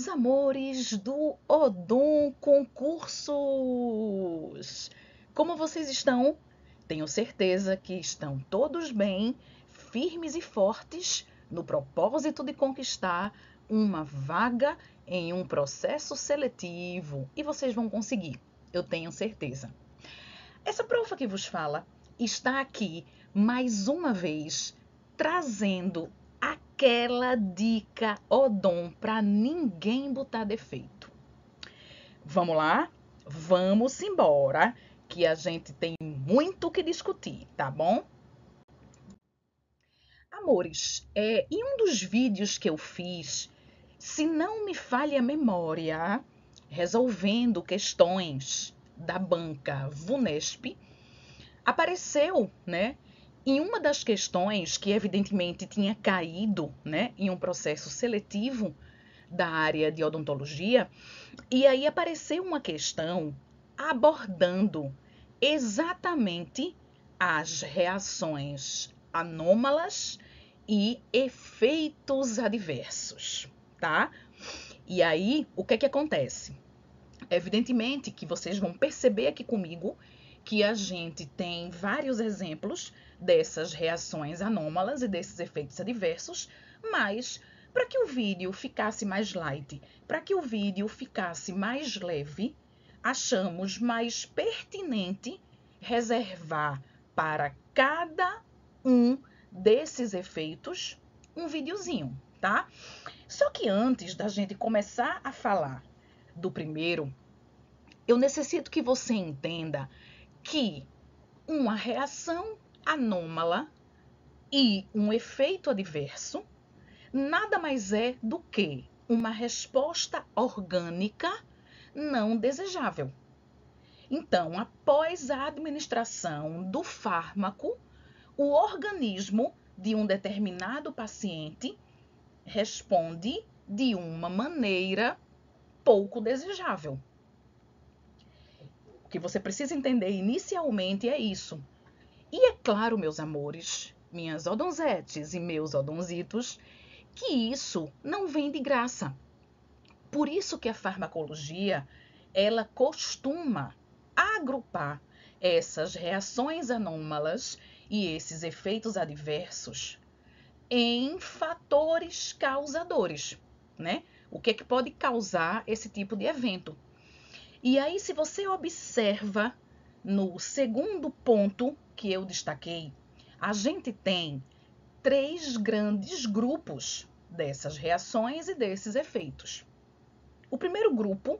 Meus amores do Odon Concursos! Como vocês estão? Tenho certeza que estão todos bem, firmes e fortes no propósito de conquistar uma vaga em um processo seletivo. E vocês vão conseguir, eu tenho certeza. Essa profa que vos fala está aqui mais uma vez trazendo aquela dica Odon para ninguém botar defeito. Vamos lá? Vamos embora, que a gente tem muito o que discutir, tá bom? Amores, em um dos vídeos que eu fiz, se não me falha a memória, resolvendo questões da banca VUNESP, apareceu, né, em uma das questões que evidentemente tinha caído, né, em um processo seletivo da área de odontologia, e aí apareceu uma questão abordando exatamente as reações anômalas e efeitos adversos, tá? E aí, o que é que acontece? Evidentemente que vocês vão perceber aqui comigo que a gente tem vários exemplos dessas reações anômalas e desses efeitos adversos, mas para que o vídeo ficasse mais light, para que o vídeo ficasse mais leve, achamos mais pertinente reservar para cada um desses efeitos um videozinho, tá? Só que antes da gente começar a falar do primeiro, eu necessito que você entenda que uma reação anômala e um efeito adverso nada mais é do que uma resposta orgânica não desejável. Então, após a administração do fármaco, o organismo de um determinado paciente responde de uma maneira pouco desejável. O que você precisa entender inicialmente é isso. E é claro, meus amores, minhas odonzetes e meus odonzitos, que isso não vem de graça. Por isso que a farmacologia, ela costuma agrupar essas reações anômalas e esses efeitos adversos em fatores causadores, né? O que é que pode causar esse tipo de evento? E aí, se você observa no segundo ponto que eu destaquei, a gente tem 3 grandes grupos dessas reações e desses efeitos. O primeiro grupo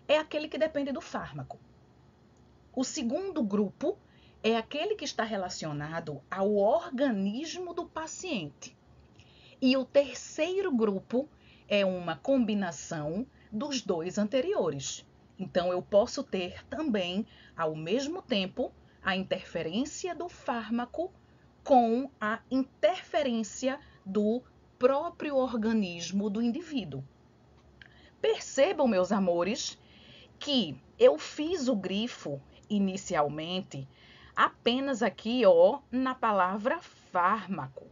é aquele que depende do fármaco. O segundo grupo é aquele que está relacionado ao organismo do paciente. E o terceiro grupo é uma combinação dos dois anteriores. Então, eu posso ter também, ao mesmo tempo, a interferência do fármaco com a interferência do próprio organismo do indivíduo. Percebam, meus amores, que eu fiz o grifo inicialmente apenas aqui, ó, na palavra fármaco.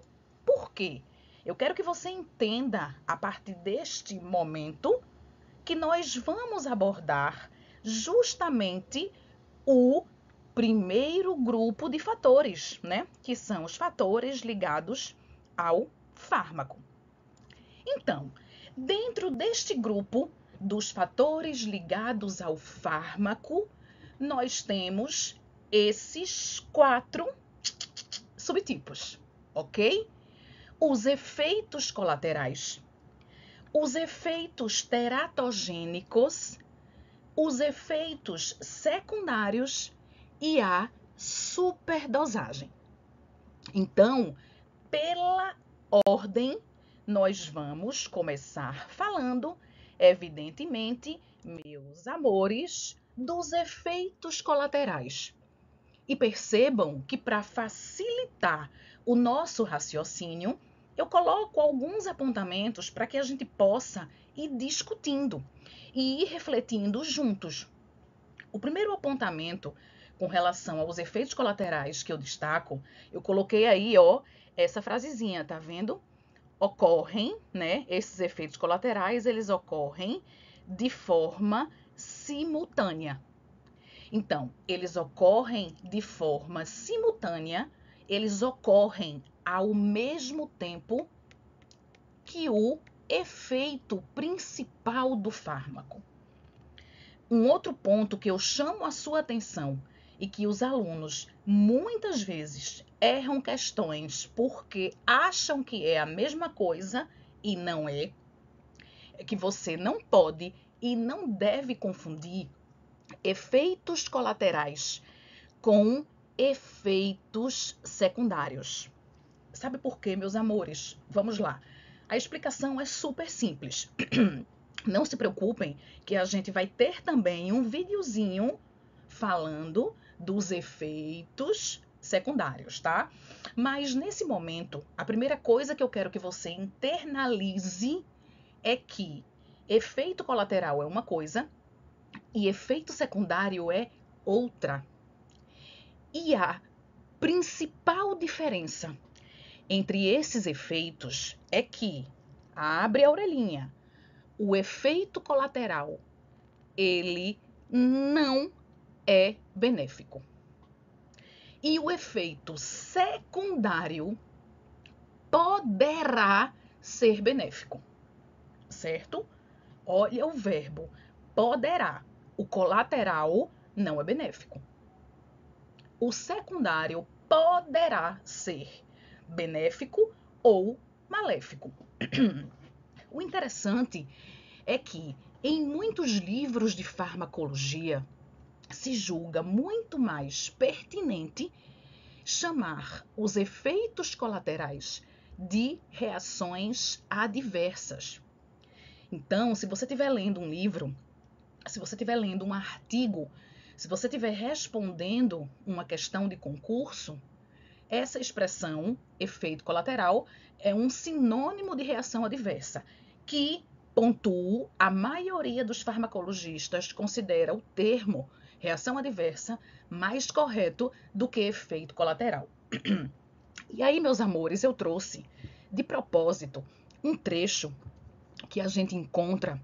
Por quê? Eu quero que você entenda, a partir deste momento, que nós vamos abordar justamente o primeiro grupo de fatores, né? Que são os fatores ligados ao fármaco. Então, dentro deste grupo dos fatores ligados ao fármaco, nós temos esses 4 subtipos, ok? Os efeitos colaterais, os efeitos teratogênicos, os efeitos secundários e a superdosagem. Então, pela ordem, nós vamos começar falando, evidentemente, meus amores, dos efeitos colaterais. E percebam que para facilitar o nosso raciocínio, eu coloco alguns apontamentos para que a gente possa ir discutindo e ir refletindo juntos. O primeiro apontamento com relação aos efeitos colaterais que eu destaco, eu coloquei aí, ó, essa frasezinha, tá vendo? ocorrem, né? Esses efeitos colaterais, eles ocorrem de forma simultânea. Então, eles ocorrem de forma simultânea, eles ocorrem ao mesmo tempo que o efeito principal do fármaco. Um outro ponto que eu chamo a sua atenção e que os alunos muitas vezes erram questões porque acham que é a mesma coisa e não é que você não pode e não deve confundir efeitos colaterais com efeitos secundários. Sabe por quê, meus amores? Vamos lá. A explicação é super simples. Não se preocupem que a gente vai ter também um videozinho falando dos efeitos secundários, tá? Mas nesse momento, a primeira coisa que eu quero que você internalize é que efeito colateral é uma coisa e efeito secundário é outra. E a principal diferença entre esses efeitos é que, abre a orelhinha, o efeito colateral, ele não é benéfico. E o efeito secundário poderá ser benéfico, certo? Olha o verbo poderá. O colateral não é benéfico. O secundário poderá ser benéfico ou maléfico. O interessante é que em muitos livros de farmacologia se julga muito mais pertinente chamar os efeitos colaterais de reações adversas. Então, se você estiver lendo um livro, se você estiver lendo um artigo, se você estiver respondendo uma questão de concurso, essa expressão, efeito colateral, é um sinônimo de reação adversa, que, pontuo, a maioria dos farmacologistas considera o termo reação adversa mais correto do que efeito colateral. E aí, meus amores, eu trouxe, de propósito, um trecho que a gente encontra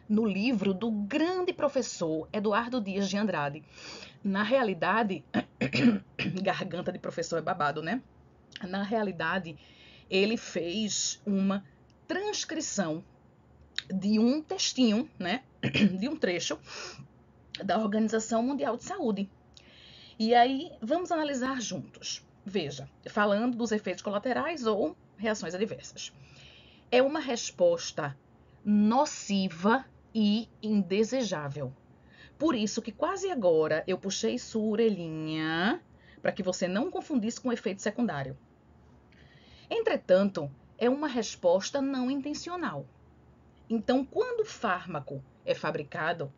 no livro do grande professor Eduardo Dias de Andrade. Na realidade, garganta de professor é babado, né? Na realidade, ele fez uma transcrição de um textinho, né? De um trecho da Organização Mundial de Saúde. E aí, vamos analisar juntos. Veja, falando dos efeitos colaterais ou reações adversas. É uma resposta nociva e indesejável. Por isso que quase agora eu puxei sua orelhinha para que você não confundisse com efeito secundário. Entretanto, é uma resposta não intencional. Então, quando o fármaco é fabricado,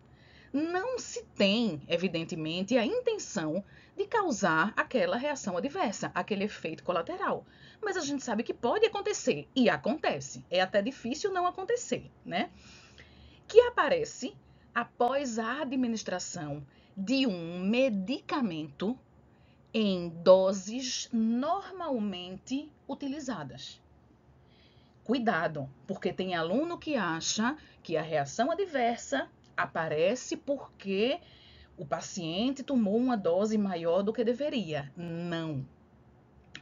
não se tem, evidentemente, a intenção de causar aquela reação adversa, aquele efeito colateral. Mas a gente sabe que pode acontecer, e acontece. É até difícil não acontecer, né? Que aparece após a administração de um medicamento em doses normalmente utilizadas. Cuidado, porque tem aluno que acha que a reação adversa aparece porque o paciente tomou uma dose maior do que deveria. Não.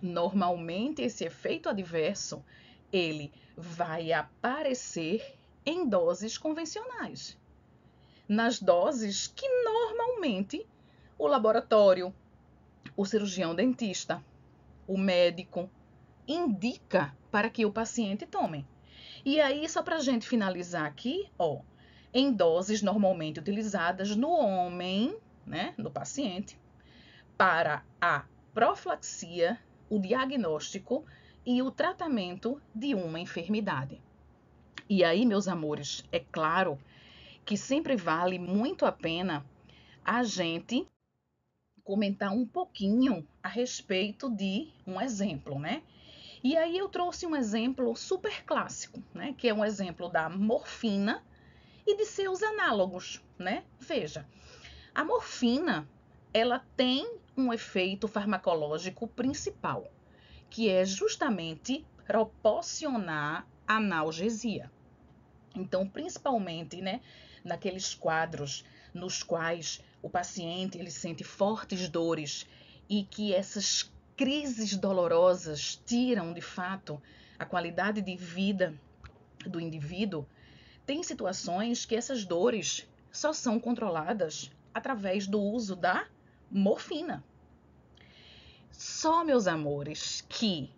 Normalmente esse efeito adverso, ele vai aparecer em doses convencionais. Nas doses que normalmente o laboratório, o cirurgião dentista, o médico indica para que o paciente tome. E aí, só para a gente finalizar aqui, ó, em doses normalmente utilizadas no homem, né, no paciente, para a profilaxia, o diagnóstico e o tratamento de uma enfermidade. E aí, meus amores, é claro que sempre vale muito a pena a gente comentar um pouquinho a respeito de um exemplo, né? E aí eu trouxe um exemplo super clássico, né? Que é um exemplo da morfina e de seus análogos, né? Veja, a morfina, ela tem um efeito farmacológico principal, que é justamente proporcionar analgesia. Então, principalmente, né, naqueles quadros nos quais o paciente ele sente fortes dores e que essas crises dolorosas tiram, de fato, a qualidade de vida do indivíduo, tem situações que essas dores só são controladas através do uso da morfina. Só, meus amores, que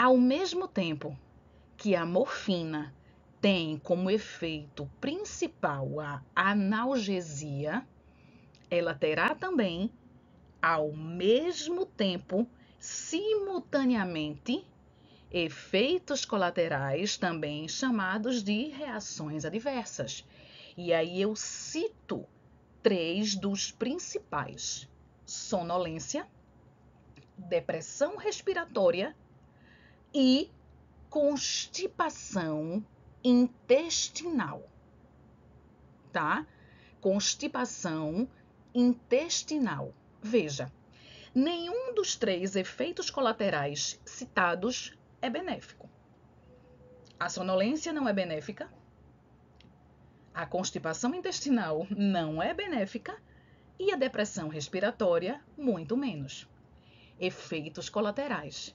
ao mesmo tempo que a morfina tem como efeito principal a analgesia, ela terá também, ao mesmo tempo, simultaneamente, efeitos colaterais, também chamados de reações adversas. E aí eu cito 3 dos principais: sonolência, depressão respiratória e constipação intestinal, tá? Constipação intestinal. Veja, nenhum dos 3 efeitos colaterais citados é benéfico. A sonolência não é benéfica, a constipação intestinal não é benéfica e a depressão respiratória, muito menos. Efeitos colaterais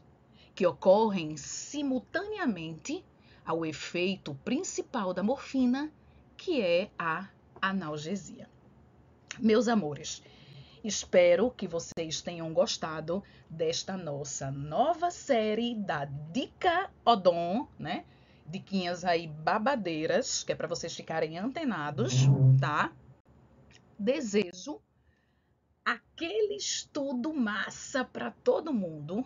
que ocorrem simultaneamente ao efeito principal da morfina, que é a analgesia. Meus amores, espero que vocês tenham gostado desta nossa nova série da Dica Odon, né? Diquinhas aí babadeiras, que é para vocês ficarem antenados, tá? Desejo aquele estudo massa para todo mundo.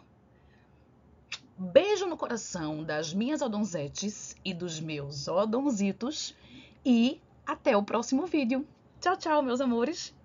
Beijo no coração das minhas odonzetes e dos meus odonzitos e até o próximo vídeo. Tchau, tchau, meus amores!